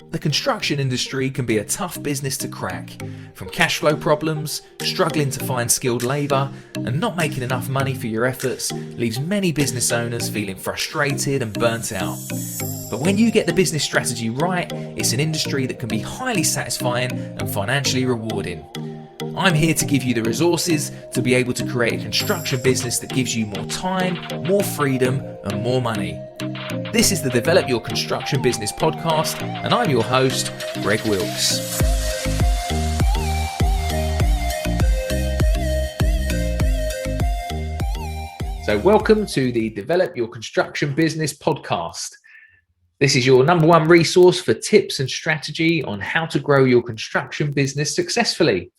The construction industry can be a tough business to crack. From cash flow problems, struggling to find skilled labour, and not making enough money for your efforts leaves many business owners feeling frustrated and burnt out. But when you get the business strategy right, it's an industry that can be highly satisfying and financially rewarding. I'm here to give you the resources to be able to create a construction business that gives you more time, more freedom, and more money. This is the Develop Your Construction Business podcast, and I'm your host, Greg Wilkes. So welcome to the Develop Your Construction Business podcast. This is your number one resource for tips and strategy on how to grow your construction business successfully.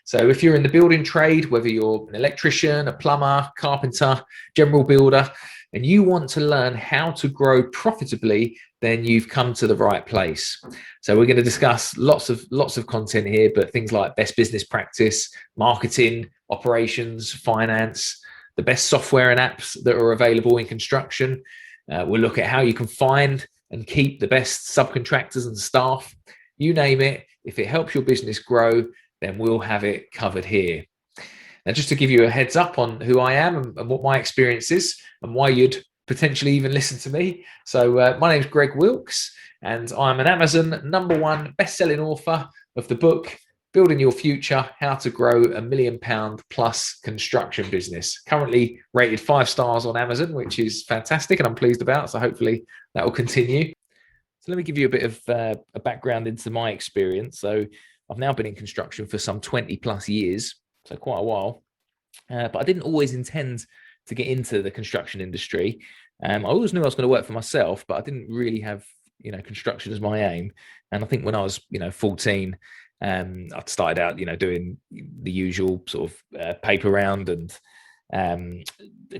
So if you're in the building trade, whether you're an electrician, a plumber, carpenter, general builder, and you want to learn how to grow profitably, then you've come to the right place. So we're going to discuss lots of content here, but things like best business practice, marketing, operations, finance, the best software and apps that are available in construction. We'll look at how you can find and keep the best subcontractors and staff. You name it, if it helps your business grow, then we'll have it covered here. Now, just to give you a heads up on who I am and what my experience is and why you'd potentially even listen to me. So my name is Greg Wilkes, and I'm an Amazon #1 best-selling author of the book, Building Your Future, How to Grow a £1 Million Plus Construction Business. Currently rated 5 stars on Amazon, which is fantastic and I'm pleased about. So hopefully that will continue. So let me give you a bit of a background into my experience. So I've now been in construction for some 20 plus years, so quite a while. But I didn't always intend to get into the construction industry. I always knew I was going to work for myself, but I didn't really have, construction as my aim. And I think when I was, 14, I started out, doing the usual sort of paper round and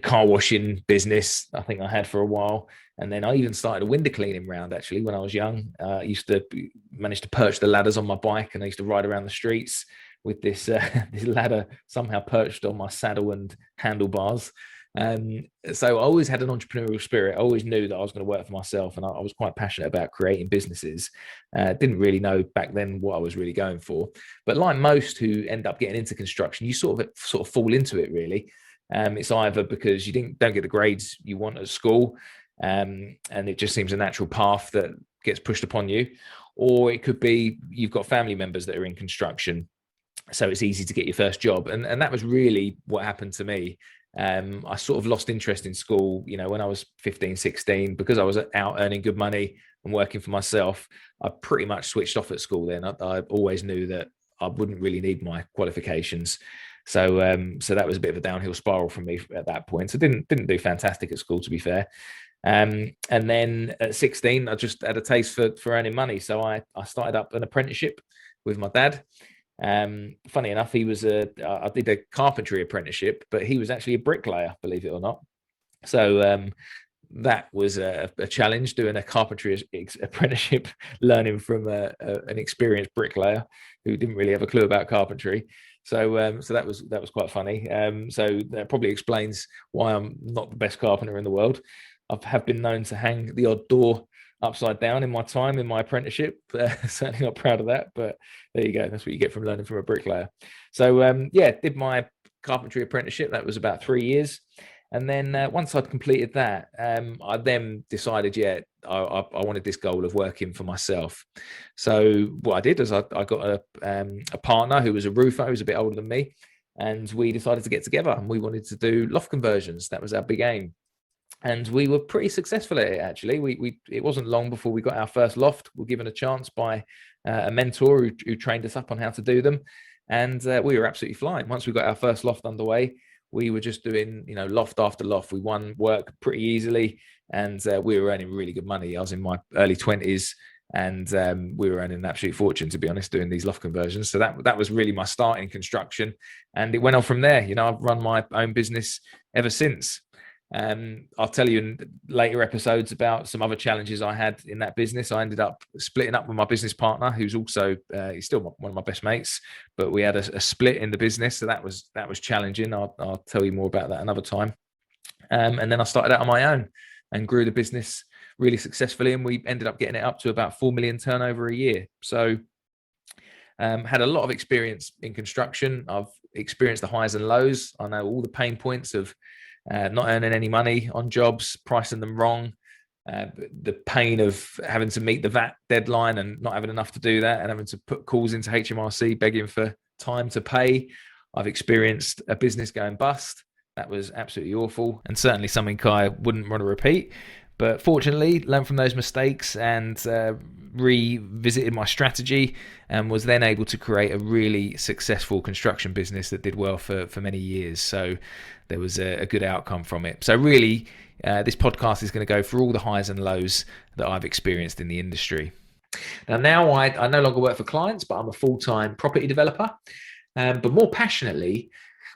car washing business. I think I had for a while. And then I even started a window cleaning round, actually, when I was young. I used to manage to perch the ladders on my bike, and I used to ride around the streets with this this ladder somehow perched on my saddle and handlebars. So I always had an entrepreneurial spirit. I always knew that I was going to work for myself, and I was quite passionate about creating businesses. Didn't really know back then what I was really going for. But like most who end up getting into construction, you sort of fall into it, really. It's either because you don't get the grades you want at school, and it just seems a natural path that gets pushed upon you, or it could be you've got family members that are in construction, so it's easy to get your first job. And that was really what happened to me. I sort of lost interest in school, when I was 15, 16, because I was out earning good money and working for myself. I pretty much switched off at school then. I always knew that I wouldn't really need my qualifications. So that was a bit of a downhill spiral for me at that point. So didn't do fantastic at school, to be fair. And then at 16, I just had a taste for earning money. So I started up an apprenticeship with my dad. Funny enough, I did a carpentry apprenticeship, but he was actually a bricklayer, believe it or not. So that was a challenge, doing a carpentry apprenticeship, learning from an experienced bricklayer who didn't really have a clue about carpentry. So that was quite funny. So that probably explains why I'm not the best carpenter in the world. I have been known to hang the odd door upside down in my time in my apprenticeship. Certainly not proud of that, but there you go. That's what you get from learning from a bricklayer. So did my carpentry apprenticeship. That was about 3 years. And then once I'd completed that, I then decided, I wanted this goal of working for myself. So what I did is I got a partner who was a roofer, who was a bit older than me, and we decided to get together, and we wanted to do loft conversions. That was our big aim. And we were pretty successful at it, actually. It wasn't long before we got our first loft. We were given a chance by a mentor who trained us up on how to do them. And we were absolutely flying. Once we got our first loft underway, we were just doing, loft after loft. We won work pretty easily, and we were earning really good money. I was in my early 20s, and we were earning an absolute fortune, to be honest, doing these loft conversions. So that was really my start in construction. And it went on from there. I've run my own business ever since. I'll tell you in later episodes about some other challenges I had in that business. I ended up splitting up with my business partner, who's also he's still one of my best mates, but we had a split in the business, so that was challenging. I'll tell you more about that another time. And then I started out on my own and grew the business really successfully, and we ended up getting it up to about 4 million turnover a year. So had a lot of experience in construction. I've experienced the highs and lows. I know all the pain points of not earning any money on jobs, pricing them wrong, the pain of having to meet the VAT deadline and not having enough to do that, and having to put calls into HMRC begging for time to pay. I've experienced a business going bust. That was absolutely awful, and certainly something I wouldn't want to repeat. But fortunately, learned from those mistakes and revisited my strategy, and was then able to create a really successful construction business that did well for many years. So there was a good outcome from it. So really, this podcast is going to go through all the highs and lows that I've experienced in the industry. Now I no longer work for clients, but I'm a full-time property developer. But more passionately,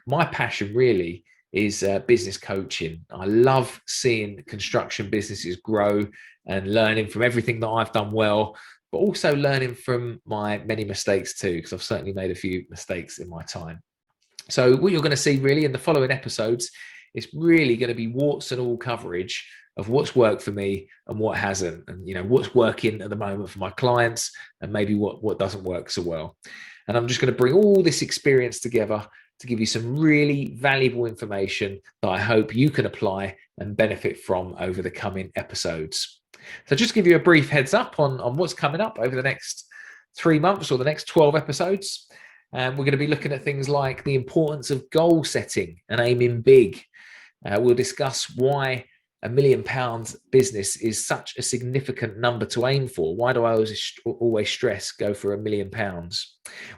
my passion really is business coaching. I love seeing construction businesses grow and learning from everything that I've done well, but also learning from my many mistakes too, because I've certainly made a few mistakes in my time. So what you're going to see really in the following episodes is really going to be warts and all coverage of what's worked for me and what hasn't, and what's working at the moment for my clients, and maybe what doesn't work so well. And I'm just going to bring all this experience together to give you some really valuable information that I hope you can apply and benefit from over the coming episodes. So just to give you a brief heads up on what's coming up over the next 3 months or the next 12 episodes. We're going to be looking at things like the importance of goal setting and aiming big. We'll discuss why £1 million business is such a significant number to aim for. Why do I always stress go for £1 million?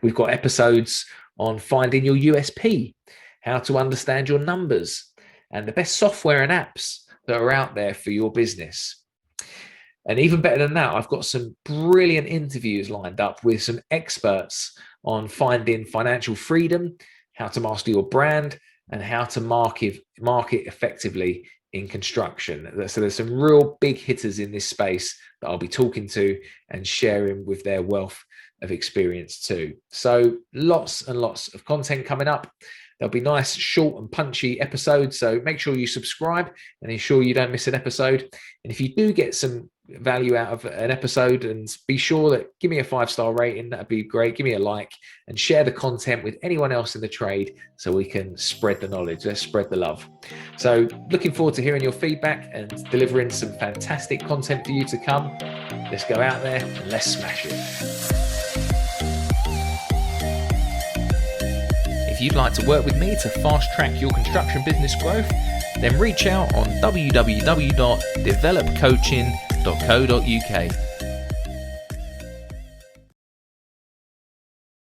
We've got episodes on finding your USP, how to understand your numbers, and the best software and apps that are out there for your business. And even better than that, I've got some brilliant interviews lined up with some experts on finding financial freedom, how to master your brand, and how to market effectively in construction. So there's some real big hitters in this space that I'll be talking to and sharing with their wealth of experience too. So lots and lots of content coming up. There'll be nice, short and punchy episodes. So make sure you subscribe and ensure you don't miss an episode. And if you do get some value out of an episode, and be sure that give me a 5-star rating, that'd be great. Give me a like and share the content with anyone else in the trade so we can spread the knowledge. Let's spread the love. So looking forward to hearing your feedback and delivering some fantastic content for you to come. Let's go out there and let's smash it. If you'd like to work with me to fast track your construction business growth, then reach out on www.developcoaching.co.uk.